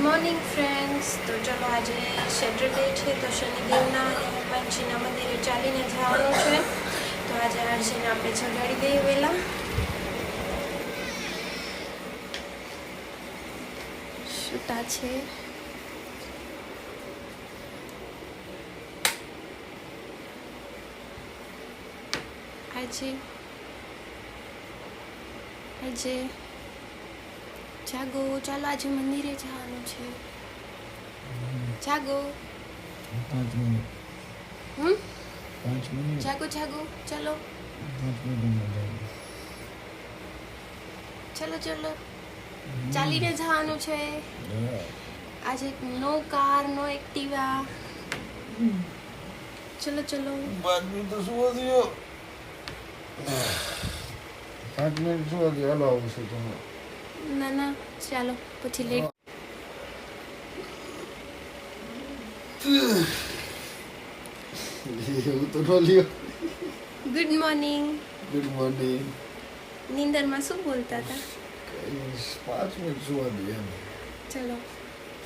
Morning friends. તો ચલો આજે સેટરડે છે તો શનિદેવના અને હનુમાનજીના મંદિરે ચાલીને જવાનું છે. તો આજે આરજીને આપણે જગાડી દઈએ વહેલા. સૂતા છે. આજે જાગો, ચાલો આજે મંદિરે જવાનું છે. જાગો. 5 મિનિટ. 5 મિનિટ. જાગો જાગો, ચલો 5 મિનિટ. ચલો ચલો, ચાલીને જવાનું છે આજે. નો કાર, નો એક્ટિવા. ચલો ચલો. 5 મિનિટ તો સુવા દો. 5 મિનિટ સુવા દો. હાલો આવું છું તમે. ના ના, ચાલો પછી લેટ. એવું તો ન લ્યો. Good morning. Good morning. નીંદરમાં શું બોલતા હતા? 5 મિનિટ સુવા દો એમ. ચલો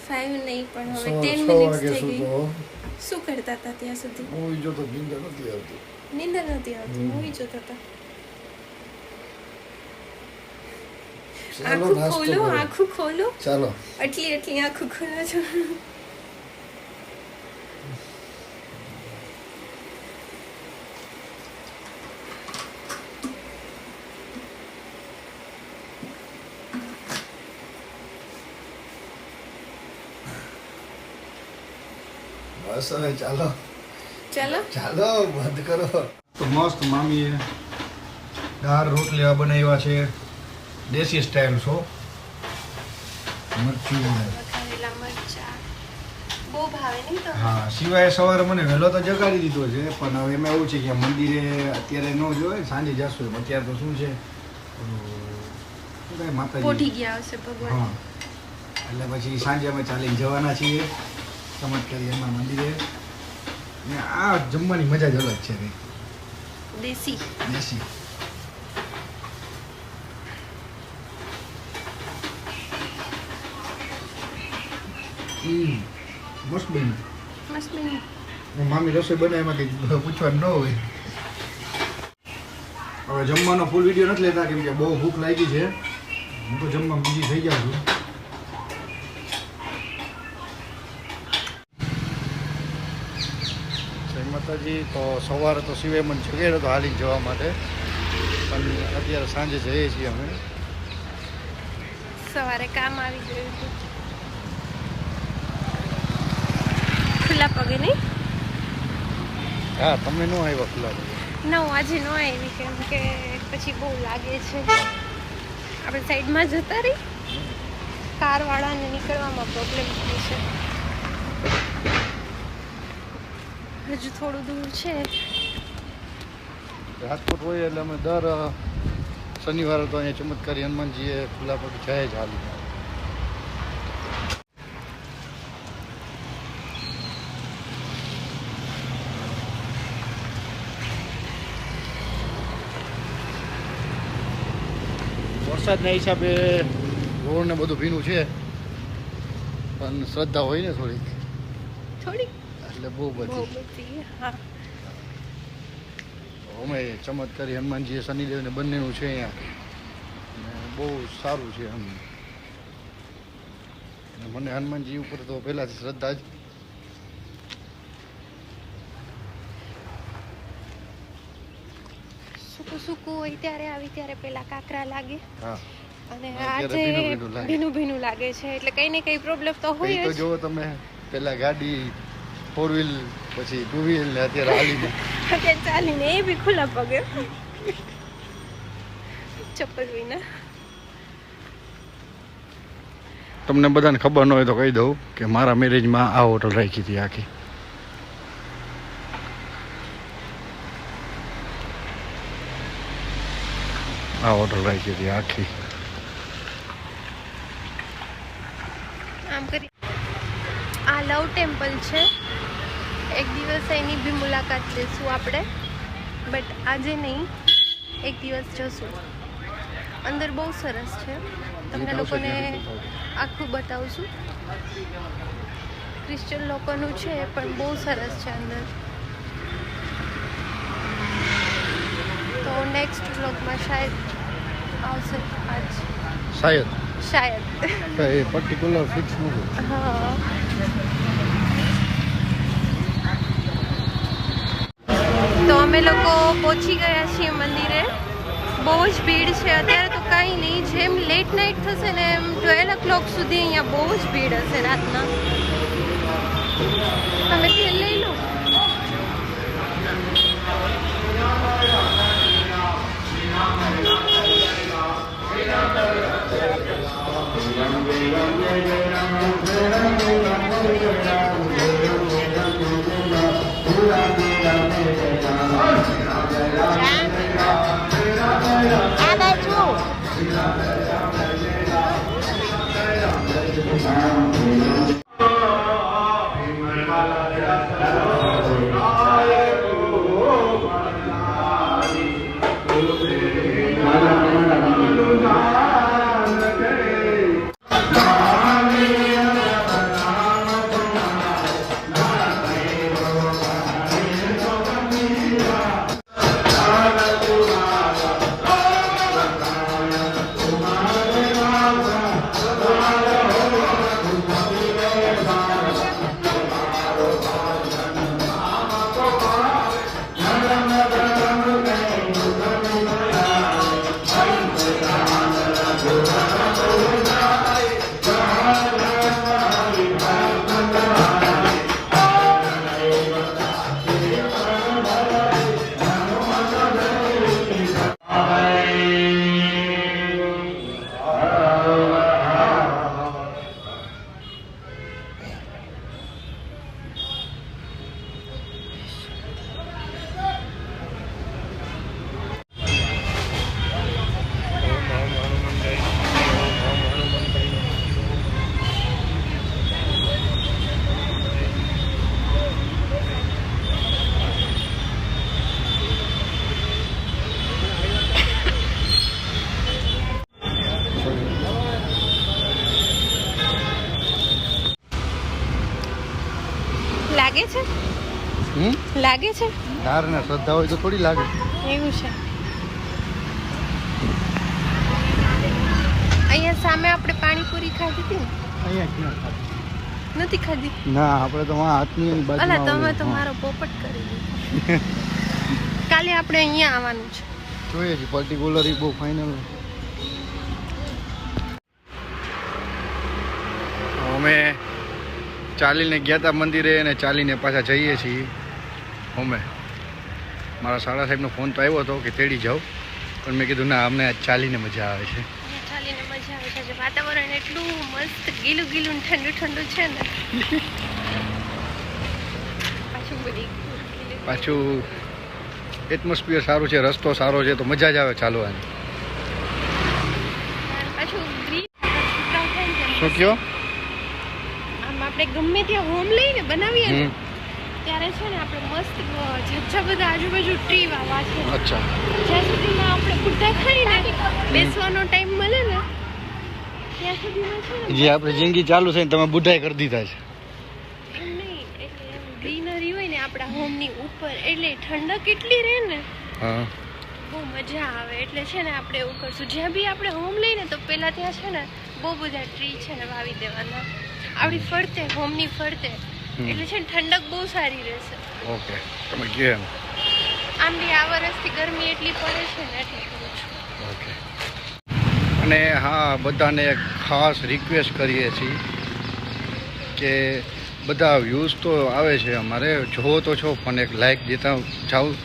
5 નહીં પણ હવે 10 6 મિનિટ્સ વાગે થઈ ગઈ. સુતો. શું કરતા હતા ત્યાં સુધી? મૂવી જોતો નીંદર નથી આવતી. નીંદર નથી આવતી, મૂવી જોતા હતા. ચાલો આખું નાસ્તો ખોલો, કરો. આખું ખોલો. ચાલો. એટલી આખું ખોલો છો. બસ હવે ચાલો. ચલો ચાલો બંધ કરો. તો મસ્ત મામીએ દાળ રોટલી બનાવ્યા છે દેશી સ્ટાઇલ છો. મરચું વઘારેલા મરચા બહુ ભાવે નહીં તો. હા, સિવાય સવારે મને વહેલો તો જગાડી દીધો છે, પણ હવે એમાં એવું છે કે મંદિરે અત્યારે ન જોઈએ, સાંજે જશું. અત્યારે તો શું છે, શું કાંઈ માતાજી પોઢી ગયા હશે ભગવાન. હા, એટલે પછી સાંજે અમે ચાલીને જવાના છીએ ચમત્કારી એમાં મંદિરે. ને આ જમવાની મજા જ અલગ છે ભાઈ, દેશી. દેશી. મસ્ત બન્યું. મસ્ત બન્યું. મામી રસોઈ બનાવે એમાં કંઈ પૂછવાનું ન હોય. હવે જમવાનો ફૂલ વિડીયો નથી લેતા કેમ કે બહુ ભૂખ લાગી છે. હું તો જમવા બીજી થઈ જાઉં છું. જય માતાજી. તો સવારે તો શિવે મને જગાડ્યો હતો હાલીને જવા માટે, પણ અત્યારે સાંજે જઈએ છીએ અમે. સવારે કામ આવી ગયું હતું. ખુલ્લા પગે નહીં? હા, તમે ન આવ્યા ખુલ્લા પગે? ના, હું આજે ન આવી કેમ કે પછી બહુ લાગે છે. આપણે સાઈડમાં જતા રહી, કારવાળાને નીકળવામાં પ્રોબ્લેમ થાય છે. હજુ થોડું દૂર છે. રાજકોટ હોય એટલે અમે દર શનિવારે તો અહીંયા ચમત્કારી હનુમાનજીએ ખુલ્લા પગે જાય જ હાલી. વરસાદના હિસાબે રોડ ને બધું ભીનું છે, પણ શ્રદ્ધા હોય ને થોડીક, એટલે બહુ બધી. હા, અમે ચમત્કારી હનુમાનજી શનિદેવને બંનેનું છે અહીંયા, અને બહુ સારું છે એમ. મને હનુમાનજી ઉપર તો પહેલાંથી શ્રદ્ધા જ. સૂકું હોય ત્યારે આવી ત્યારે પેલા કાકરા લાગે. હા, અને અત્યારે આજે ભીનું લાગે છે એટલે કઈ ને કઈ પ્રોબ્લેમ તો હોય તો જ. જોવો તમે, પહેલાં ગાડી 4 વ્હીલ, પછી 2 વ્હીલ, ને અત્યારે હાલીને. અત્યારે ચાલીને, એ બી ખુલ્લા પગે, ચપ્પલ વિના. તમને બધાને ખબર ન હોય તો કહી દઉં કે મારા મેરેજમાં આ હોટલ રાખી હતી આખી. આ હોટલ રાખી હતી આખી. આમ કરી આ લવ ટેમ્પલ છે. એક દિવસ એની બી મુલાકાત લેશું આપણે, બટ આજે નહીં, એક દિવસ જશું. અંદર બહુ સરસ છે. તમને લોકોને આખું બતાવું છું. ક્રિશ્ચિયન લોકોનું છે પણ બહુ સરસ છે અંદર. તો નેક્સ્ટ વ્લોગમાં શાયદ આવશે આજ. શાયદ એ પર્ટિક્યુલર ફિક્સ નથી. હા. તો અમે લોકો પહોંચી ગયા છીએ મંદિરે. બહુ જ ભીડ છે અત્યારે તો કાંઈ નહીં. જેમ લેટ નાઇટ થશે ને એમ 12 o'clock સુધી અહીંયા બહુ જ ભીડ હશે રાતના. તમે તેલ લઈ લો. લાગે છે? લાગે છે? ધાર ને શ્રદ્ધા હોય તો થોડી લાગે. એવું છે. અહીંયા સામે આપણે પાણીપુરી ખાધી હતી ને? અહીંયા ક્યાં ખાધી? નથી ખાધી. ના, આપણે તો હાથની બાજુમાં. અલા તમે તો મારો પોપટ કરી દીધો. કાલે આપણે અહીંયા આવવાનું છે. જોઈએ છે પર્ટિક્યુલર બહુ ફાઇનલ. અમે ચાલીને ગયા હતા મંદિરે અને ચાલીને પાછા જઈએ છીએ. અમે મારા સાળા સાહેબનો ફોન તો આવ્યો હતો કે તેડી જાઓ, પણ મેં કીધું ના, અમને આજ ચાલીને મજા આવે છે. ચાલીને મજા આવે છે. વાતાવરણ એટલું મસ્ત ગીલું ગીલું ઠંડુ ઠંડુ છે ને. પાછું એટમોસ્ફિયર સારું છે, રસ્તો સારો છે, તો મજા જ આવે ચાલવાની. શું કયો? આપણે ગમે ત્યાં હોમ લઈને બનાવીએ ને ત્યારે છે ને આપણે મસ્ત ઝચ્ચા બધા આજુબાજુ ટ્રી વાવા છે. અચ્છા. જ્યાં સુધીમાં આપણે બુઢા ખાઈને બેસવાનો ટાઈમ મળે ને ત્યાં સુધીમાં છે ને જે આપણે જિંદગી ચાલુ છે ને તમે બુઢાઈ કરી દીધા છે. એમ નહીં, એટલે એમ ગ્રીનરી હોય ને આપણા હોમની ઉપર એટલે ઠંડક એટલી રહે ને. હા, બહુ મજા આવે. એટલે છે ને આપણે એવું કરશું, જ્યાં બી આપણે હોમ લઈને તો પહેલા ત્યાં છે ને બહુ બધા ટ્રી છે ને વાવી દેવાના આપણી ફરતે, હોમની ફરતે. એટલે છે ને ઠંડક બહુ સારી રહેશે. ઓકે, તમે કહો એમ. આમ બી આ વર્ષથી ગરમી એટલી પડે છે ને એટલે કરું છું. ઓકે. અને હા, બધાને એક ખાસ રિક્વેસ્ટ કરીએ છીએ કે બધા વ્યૂઝ તો આવે છે અમારે, જોવો તો છો, પણ એક લાઈક દેતા જાઓ.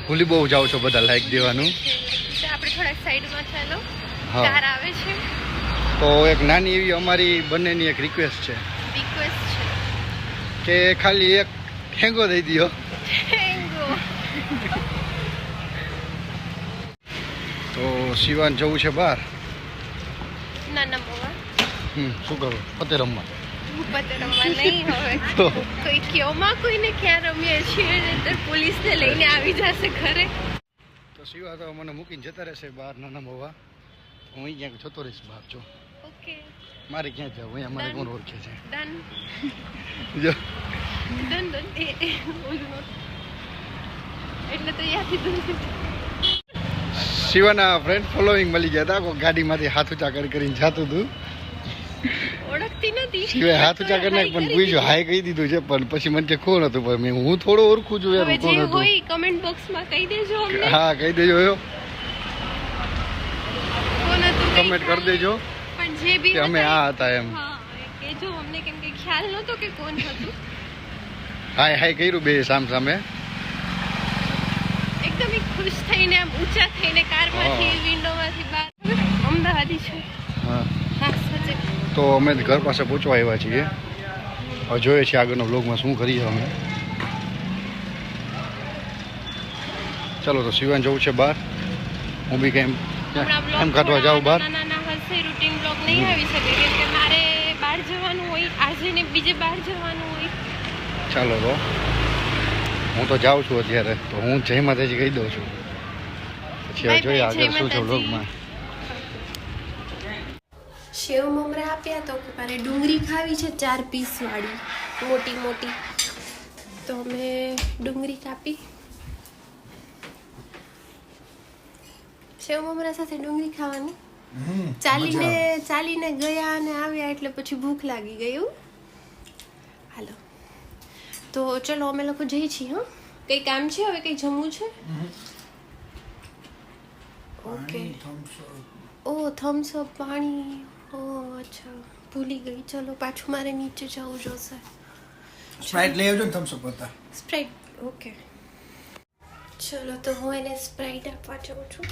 ભૂલી બહુ જાઓ છો બધા લાઈક દેવાનું. આપણે થોડાક સાઈડમાં ચાલો. હા, કાર આવે છે. તો એક નાની એવી અમારી બંનેની એક રિક્વેસ્ટ છે કે ખાલી એક ઠેંગો દઈ દો. તો શિવાન જવું છે બહાર. નાના મોવા શું કરું? પતે રમવા. પતે રમવા નહીં હવે. કોઈ કયોમાં કોઈને ક્યાં રમીએ છીએ ને પોલીસને લઈને આવી જશે ઘરે. તો શિવા તો મને મૂકીને જતા રહેશે બહાર નાના મોવા. હું અહીં ક્યાંક જતો રહીશ બહાર. જો ઓકે મારે ક્યાં જવું અહીંયા મને કોણ ઓળખે છે ડન જો ડન ડન ઓલું નોટ એટલે તો યાદથી દૂર શિવાના ફ્રેન્ડ ફોલોઈંગ મળી ગયા હતા કોઈ ગાડીમાંથી હાથ ઊંચા કરીને જાતું હતું ઓળખતી નથી શિવાય હાથ ઊંચા કરી નાખ પણ પૂછ્યું હાય કહી દીધું છે પણ પછી મને કે કોણ હતું પણ હું થોડો ઓળખું છું યાર હવે કોણ જે હતું હોય કમેન્ટ બોક્સમાં કહી દેજો અમને હા કહી દેજો કોણ હતું કમેન્ટ કરી દેજો પણ જે બી કે અમે આ હતા એમ હા કેજો અમને કેમ કે ખ્યાલ નહોતો કે કોણ હતું હાય હાય કર્યું બે સામ સામે એકદમ ખુશ થઈને આમ ઊંચા થઈને કારમાંથી હા. વિન્ડોમાંથી બહાર અમદાવાદી છું હા હા સાચે તો અમે ઘર પાસે પહોંચવા આવ્યા છીએ હવે જોઈએ છીએ આગળનો બ્લોગમાં શું કરીએ અમે ચાલો તો શિવાન જવું છે બહાર હું બી કેમ એમ કાઢવા જાઉં બહાર નાના હશે રૂટીન બ્લોગ નહીં આવી શકે કેમ કે મારે બહાર જવાનું હોય આજે ને બીજે બહાર જવાનું હોય ચાલો તો હું તો જાઉં છું અત્યારે તો હું જય માતાજી કહી દઉં છું પછી હવે Bye જોઈએ bye, આગળ જય શું છે માતાજી. બ્લોગમાં સેવ મમરા આપ્યા તો મારે ડુંગળી ખાવી છે 4 પીસ વાળી મોટી મોટી તો મેં ડુંગળી કાપી સેવ મમરા સાથે ડુંગળી ખાવાની ચાલીને ગયા અને આવ્યા એટલે પછી ભૂખ લાગી ગઈ એવું હાલો તો ચલો અમે લોકો જઈએ છીએ હા કંઈ કામ છે હવે કંઈ જમવું છે ઓકે ઓ થમ્સ અપ પાણી ઓ અચ્છા ભૂલી ગઈ ચલો પાછું મારે નીચે જવું જોશે સ્પ્રાઇટ લઈ આવજો ને થમ્સ અપ હતા સ્પ્રાઇટ ઓકે ચલો તો હું એને સ્પ્રાઇટ આપવા જાઉં છું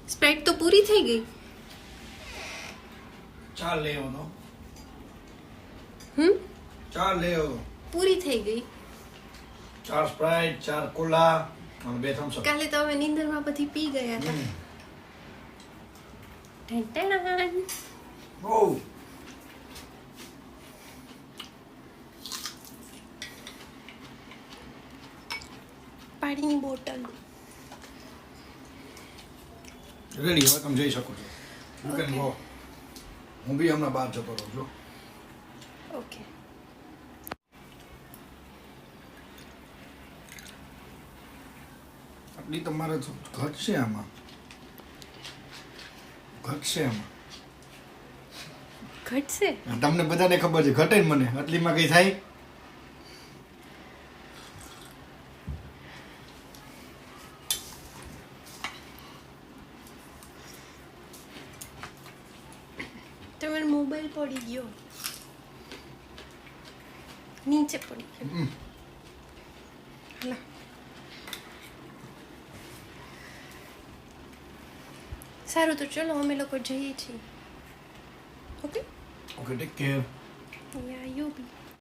સ્પ્રાઇટ તો પૂરી થઈ ગઈ ચાર લઈ આવો હમ ચાર લઈ આવો પૂરી થઈ ગઈ ચાર સ્પ્રાઇટ ચાર કોલા અને બે થમ્સ અપ કાલે તો અમે નીંદરમાં બધી પી ગયા હતા ટેન બહુ પાણીની બોટલ રેડી હવે તમે જઈ શકો છો યુ કેન ગો હું બી હમણાં બહાર જતો રહું છું ઓકે આટલી તમારે ઘટશે આમાં ઘટશે આમાં ઘટશે તમને બધાને ખબર છે ઘટે ને મને આટલીમાં કઈ થાય તમારો મોબાઈલ પડી ગયો નીચે પડી ગયો હાલો સારું તો ચલો અમે લોકો જઈએ છીએ okay okay take care yeah you B